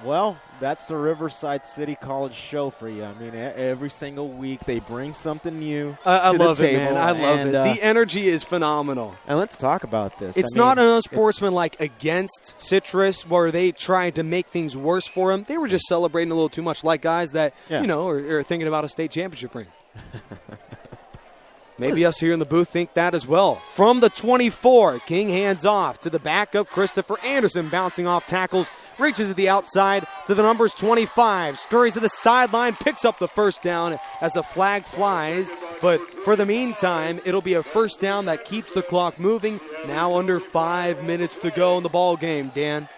Well, that's the Riverside City College show for you. I mean, every single week they bring something new I to love the it, table. man. I love it. The energy is phenomenal. And let's talk about this. It's not an unsportsmanlike against Citrus where they tried to make things worse for them. They were just celebrating a little too much, like guys that, are thinking about a state championship ring. Maybe us here in the booth think that as well. From the 24, King hands off to the backup, Christopher Anderson, bouncing off tackles, reaches at the outside to the numbers 25, scurries to the sideline, picks up the first down as a flag flies. But for the meantime, it'll be a first down that keeps the clock moving. Now under 5 minutes to go in the ball game, Dan.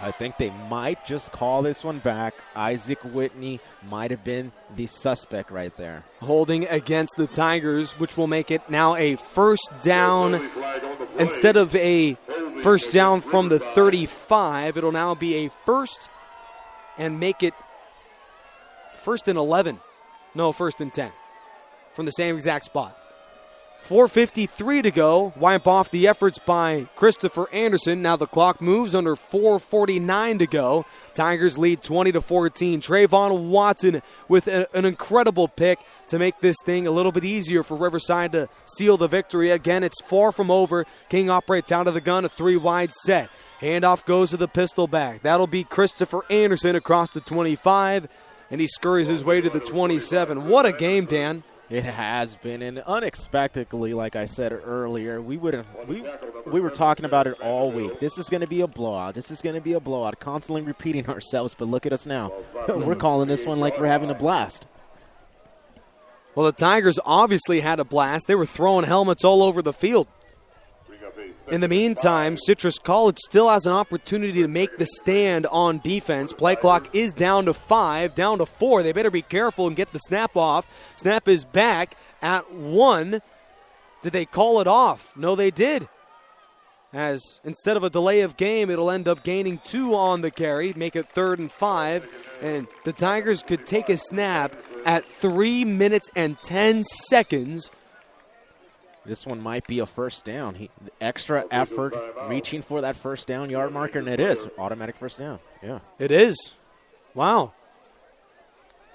I think they might just call this one back. Isaac Whitney might have been the suspect right there. Holding against the Tigers, which will make it now a first down. Instead of a first down from the 35, it'll now be a first and make it first and 11. No, first and 10 from the same exact spot. 4:53 to go. Wipe off the efforts by Christopher Anderson. Now the clock moves under 4:49 to go. Tigers lead 20-14. Trayvon Watson with an incredible pick to make this thing a little bit easier for Riverside to seal the victory. Again, it's far from over. King operates out of the gun, a 3-wide set. Handoff goes to the pistol back. That'll be Christopher Anderson across the 25, and he scurries his way to the 27. What a game, Dan. It has been, and unexpectedly, like I said earlier, we were talking about it all week. This is going to be a blowout. This is going to be a blowout. Constantly repeating ourselves, but look at us now. We're calling this one like we're having a blast. Well, the Tigers obviously had a blast. They were throwing helmets all over the field. In the meantime, Citrus College still has an opportunity to make the stand on defense. Play clock is down to 5, down to 4. They better be careful and get the snap off. Snap is back at 1. Did they call it off? No, they did. As instead of a delay of game, it'll end up gaining 2 on the carry, make it 3rd and 5. And the Tigers could take a snap at 3 minutes and 10 seconds. This one might be a first down. Extra effort, reaching for that first down yard marker, and it is. Automatic first down. Yeah. It is. Wow.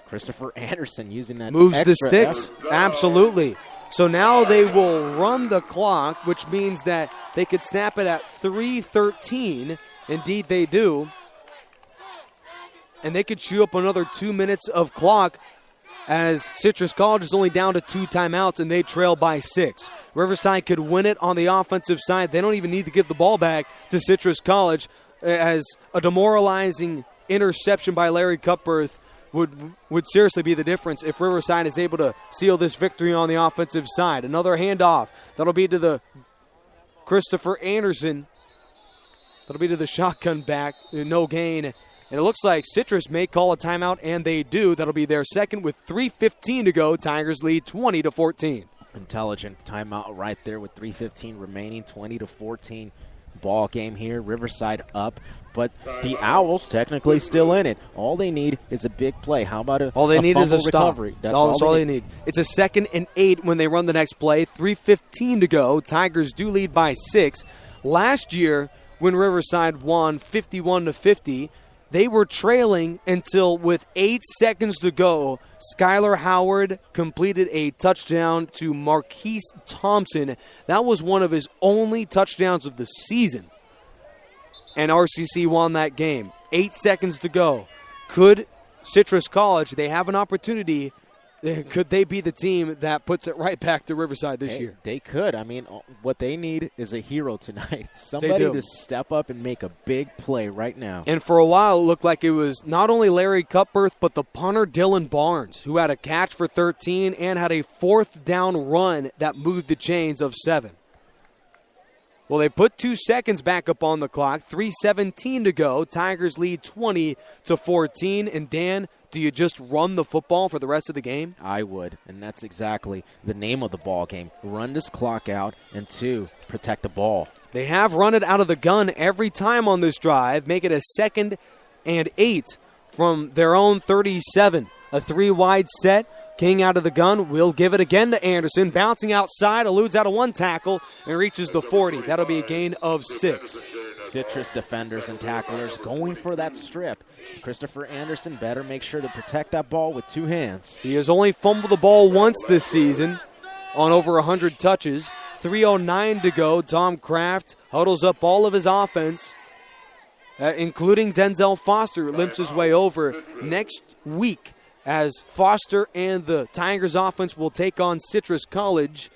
Christopher Anderson using that moves the sticks. Effort. Absolutely. So now they will run the clock, which means that they could snap it at 3:13. Indeed, they do. And they could chew up another 2 minutes of clock, as Citrus College is only down to 2 timeouts and they trail by 6. Riverside could win it on the offensive side. They don't even need to give the ball back to Citrus College, as a demoralizing interception by Larry Cupworth would seriously be the difference if Riverside is able to seal this victory on the offensive side. Another handoff. That'll be to the Christopher Anderson. That'll be to the shotgun back. No gain. And it looks like Citrus may call a timeout, and they do. That'll be their second with 3:15 to go. Tigers lead 20-14. Intelligent timeout right there with 3:15 remaining, 20-14 ball game here. Riverside up, but the Owls technically still in it. All they need is a big play. How about all they need is a recovery? Stop. That's all they need. It's a 2nd and 8 when they run the next play. 3:15 to go. Tigers do lead by 6. Last year, when Riverside won 51-50, they were trailing until with 8 seconds to go, Skylar Howard completed a touchdown to Marquise Thompson. That was one of his only touchdowns of the season. And RCC won that game. 8 seconds to go. Could Citrus College, they have an opportunity, could they be the team that puts it right back to Riverside this year? They could. I mean, what they need is a hero tonight. Somebody to step up and make a big play right now. And for a while, it looked like it was not only Larry Cupworth, but the punter Dylan Barnes, who had a catch for 13 and had a 4th down run that moved the chains of 7. Well, they put 2 seconds back up on the clock. 3:17 to go. Tigers lead 20-14. And Dan, do you just run the football for the rest of the game? I would, and that's exactly the name of the ball game. Run this clock out, and 2, protect the ball. They have run it out of the gun every time on this drive, make it a 2nd and 8 from their own 37. A 3-wide set. King out of the gun will give it again to Anderson. Bouncing outside, eludes out of 1 tackle, and reaches the 40. That'll be a gain of 6. Citrus defenders and tacklers going for that strip. Christopher Anderson better make sure to protect that ball with 2 hands. He has only fumbled the ball once this season on over 100 touches. 3:09 to go. Tom Kraft huddles up all of his offense, including Denzel Foster, limps his way over next week as Foster and the Tigers offense will take on Citrus College.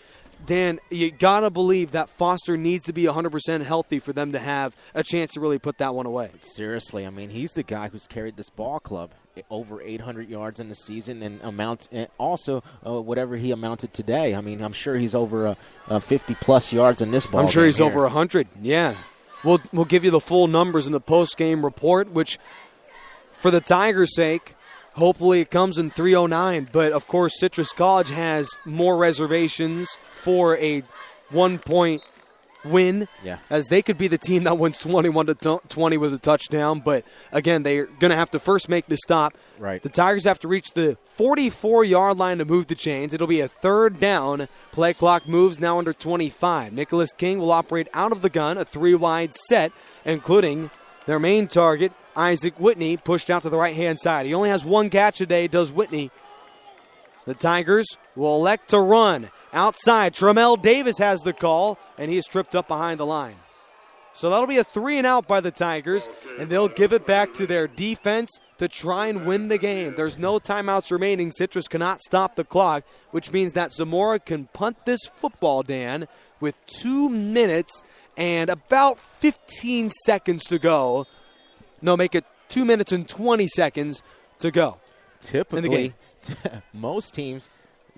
Dan, you got to believe that Foster needs to be 100% healthy for them to have a chance to really put that one away. Seriously, I mean, he's the guy who's carried this ball club over 800 yards in the season and also whatever he amounted today. I mean, I'm sure he's over 50-plus yards in this ball. I'm sure he's here. over 100, yeah. We'll give you the full numbers in the post-game report, which, for the Tigers' sake, hopefully it comes in 3:09. But, of course, Citrus College has more reservations for a 1-point win, as they could be the team that wins 21-20 with a touchdown. But, again, they're going to have to first make the stop. Right. The Tigers have to reach the 44-yard line to move the chains. It'll be a 3rd down. Play clock moves now under 25. Nicholas King will operate out of the gun, a 3-wide set, including their main target, Isaac Whitney, pushed out to the right-hand side. He only has 1 catch today, does Whitney. The Tigers will elect to run. Outside, Tramel Davis has the call, and he is tripped up behind the line. So that'll be a 3-and-out by the Tigers, and they'll give it back to their defense to try and win the game. There's no timeouts remaining. Citrus cannot stop the clock, which means that Zamora can punt this football, Dan, with 2 minutes and about 15 seconds to go. No, make it 2 minutes and 20 seconds to go. Typically, in the game. Most teams,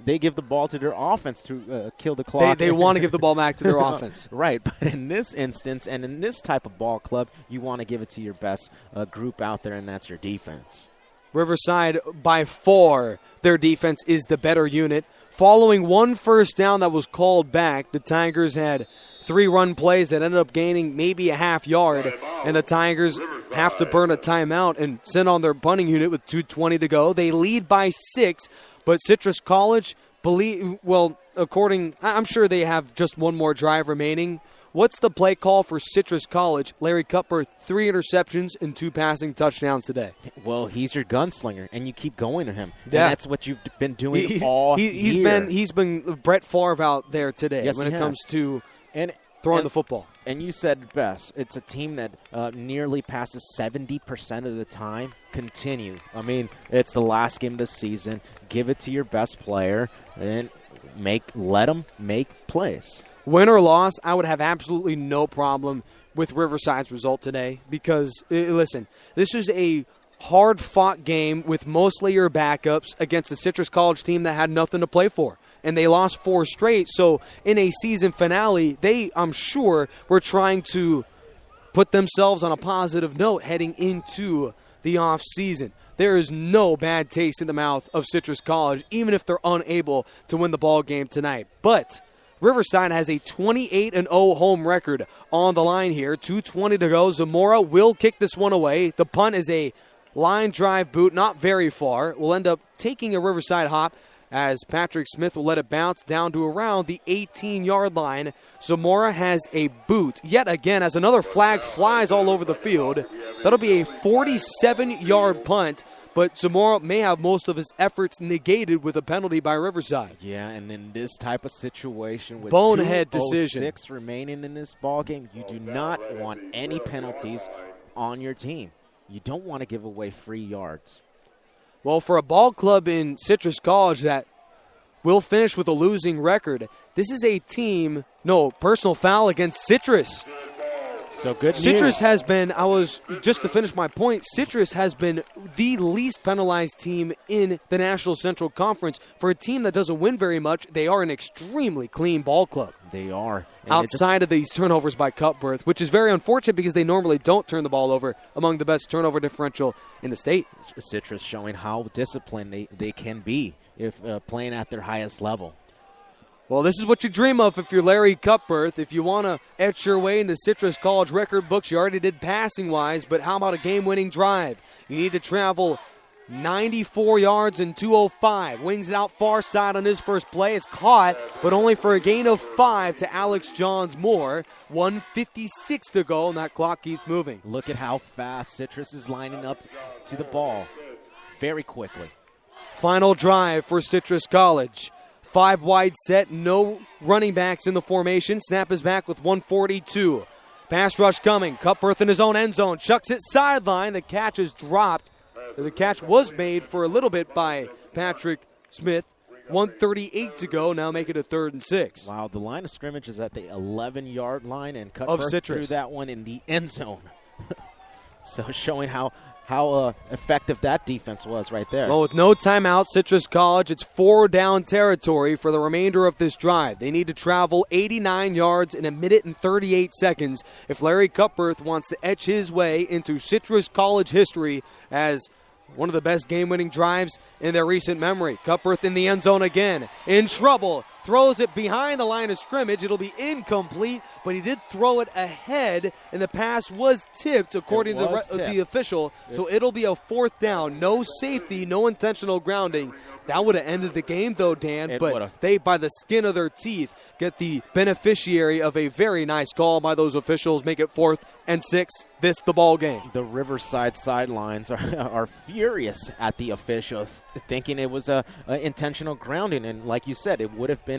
they give the ball to their offense to kill the clock. They want to give the ball back to their offense. Right, but in this instance and in this type of ball club, you want to give it to your best group out there, and that's your defense. Riverside, by far, their defense is the better unit. Following 1 first down that was called back, the Tigers had 3 run plays that ended up gaining maybe a half yard, and the Tigers have to burn a timeout and send on their punting unit with 2:20 to go. They lead by 6, but Citrus College, I'm sure they have just 1 more drive remaining. What's the play call for Citrus College? Larry Cutbirth, 3 interceptions and 2 passing touchdowns today. Well, he's your gunslinger, and you keep going to him. Yeah. And that's what you've been doing all year. He's been Brett Favre out there today when it comes to throwing the football. And you said it best. It's a team that nearly passes 70% of the time. Continue. I mean, it's the last game of the season. Give it to your best player and let them make plays. Win or loss, I would have absolutely no problem with Riverside's result today because, listen, this is a hard-fought game with mostly your backups against a Citrus College team that had nothing to play for. And they lost 4 straight. So in a season finale, I'm sure, were trying to put themselves on a positive note heading into the offseason. There is no bad taste in the mouth of Citrus College, even if they're unable to win the ball game tonight. But Riverside has a 28-0 home record on the line here. 2:20 to go. Zamora will kick this one away. The punt is a line drive boot, not very far. Will end up taking a Riverside hop as Patrick Smith will let it bounce down to around the 18-yard line. Zamora has a boot. Yet again, as another flag flies all over the field, that'll be a 47-yard punt. But Zamora may have most of his efforts negated with a penalty by Riverside. Yeah, and in this type of situation with bonehead decision 2:06 remaining in this ballgame, you do not want any penalties on your team. You don't want to give away free yards. Well, for a ball club in Citrus College that will finish with a losing record, this is a team, personal foul against Citrus. So good Citrus news. has been, just to finish my point, Citrus has been the least penalized team in the National Central Conference. For a team that doesn't win very much, they are an extremely clean ball club. They are. And outside of these turnovers by Cutbirth, which is very unfortunate because they normally don't turn the ball over, among the best turnover differential in the state. Citrus showing how disciplined they can be if playing at their highest level. Well, this is what you dream of if you're Larry Cutbirth. If you want to etch your way in the Citrus College record books, you already did passing-wise, but how about a game-winning drive? You need to travel 94 yards and 205. Wings it out far side on his first play. It's caught, but only for a gain of 5 to Alex Johns Moore. 1:56 to go, and that clock keeps moving. Look at how fast Citrus is lining up to the ball very quickly. Final drive for Citrus College. 5 wide set, no running backs in the formation. Snap is back with 1:42. Pass rush coming. Cutbirth in his own end zone. Chucks it sideline. The catch is dropped. The catch was made for a little bit by Patrick Smith. 1:38 to go. Now make it a 3rd and 6. Wow, the line of scrimmage is at the 11-yard line, and Cutbirth threw that one in the end zone. So showing how effective that defense was right there. Well, with no timeout, Citrus College, it's 4-down territory for the remainder of this drive. They need to travel 89 yards in 1 minute and 38 seconds if Larry Cutbirth wants to etch his way into Citrus College history as one of the best game-winning drives in their recent memory. Cutbirth in the end zone again. In trouble. Throws it behind the line of scrimmage. It'll be incomplete, but he did throw it ahead, and the pass was tipped according to the official. So it'll be a 4th down. No safety, no intentional grounding. That would have ended the game, though, Dan. They, by the skin of their teeth, get the beneficiary of a very nice call by those officials. Make it 4th and 6. This the ball game. The Riverside sidelines are furious at the officials, thinking it was a intentional grounding. And like you said, it would have been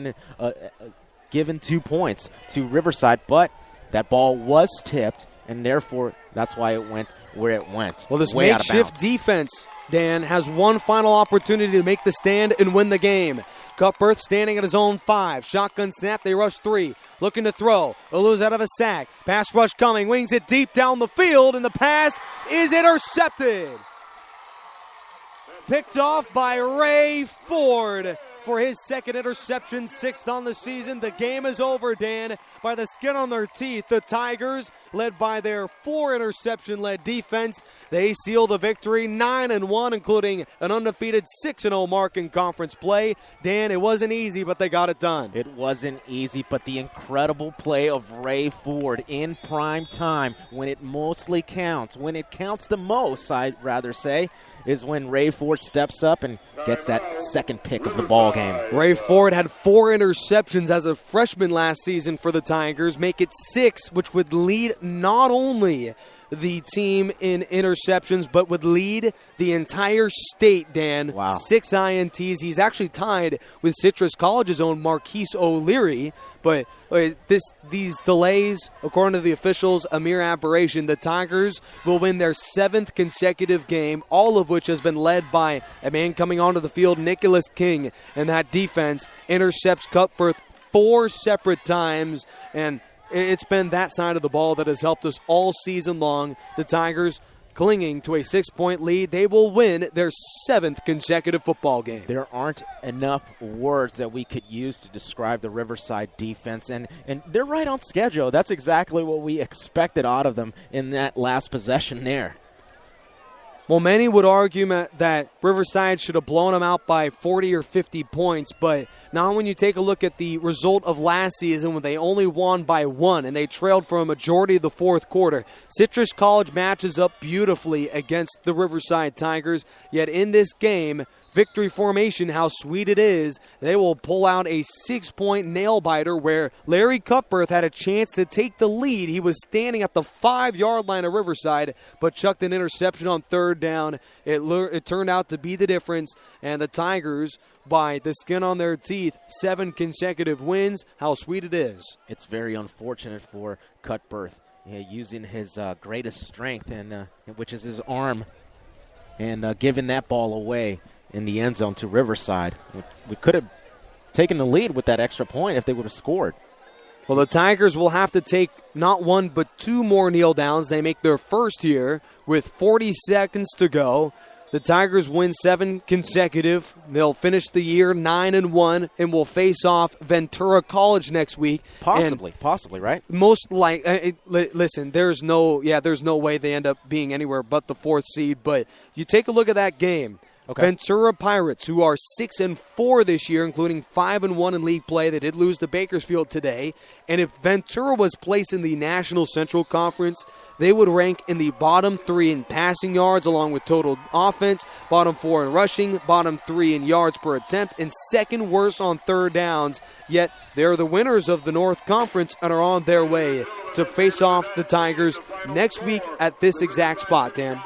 given 2 points to Riverside, but that ball was tipped, and therefore that's why it went where it went. Well, this makeshift defense, Dan, has one final opportunity to make the stand and win the game. Cutbirth standing at his own 5. Shotgun snap, they rush 3. Looking to throw. Olu's out of a sack. Pass rush coming. Wings it deep down the field, and the pass is intercepted. Picked off by Ray Ford for his 2nd interception, 6th on the season. The game is over, Dan. By the skin on their teeth, the Tigers, led by their 4 interception-led defense, they seal the victory, 9-1, including an undefeated 6-0 mark in conference play. Dan, it wasn't easy, but they got it done. It wasn't easy, but the incredible play of Ray Ford in prime time, when it mostly counts, when it counts the most, I'd rather say, is when Ray Ford steps up and gets that 2nd pick of the ball game. Ray Ford had 4 interceptions as a freshman last season for the Tigers, make it 6, which would lead not only the team in interceptions, but would lead the entire state, Dan. Wow. 6 INTs. He's actually tied with Citrus College's own Marquise O'Leary. But these delays, according to the officials, a mere aberration. The Tigers will win their 7th consecutive game, all of which has been led by a man coming onto the field, Nicholas King. And that defense intercepts Cutbirth 4 separate times, and it's been that side of the ball that has helped us all season long. The Tigers clinging to a 6-point lead. They will win their 7th consecutive football game. There aren't enough words that we could use to describe the Riverside defense, and they're right on schedule. That's exactly what we expected out of them in that last possession there. Well, many would argue that Riverside should have blown them out by 40 or 50 points, but now when you take a look at the result of last season when they only won by 1 and they trailed for a majority of the 4th quarter, Citrus College matches up beautifully against the Riverside Tigers, yet in this game, victory formation, how sweet it is, they will pull out a 6-point nail-biter where Larry Cutbirth had a chance to take the lead. He was standing at the 5-yard line of Riverside, but chucked an interception on 3rd down. It turned out to be the difference, and the Tigers, by the skin on their teeth, 7 consecutive wins. How sweet it is. It's very unfortunate for Cutbirth, using his greatest strength, and which is his arm, and giving that ball away in the end zone to Riverside. We could have taken the lead with that extra point if they would have scored. Well, the Tigers will have to take not 1 but 2 more kneel downs. They make their first here with 40 seconds to go. The Tigers win 7 consecutive. They'll finish the year 9-1 and will face off Ventura College next week. Possibly, right? Most listen, there's no way they end up being anywhere but the 4th seed. But you take a look at that game. Okay. Ventura Pirates, who are 6-4 this year, including 5-1 in league play. They did lose to Bakersfield today. And if Ventura was placed in the National Central Conference, they would rank in the bottom 3 in passing yards along with total offense, bottom 4 in rushing, bottom 3 in yards per attempt, and second worst on third downs. Yet they're the winners of the North Conference and are on their way to face off the Tigers next week at this exact spot, Dan.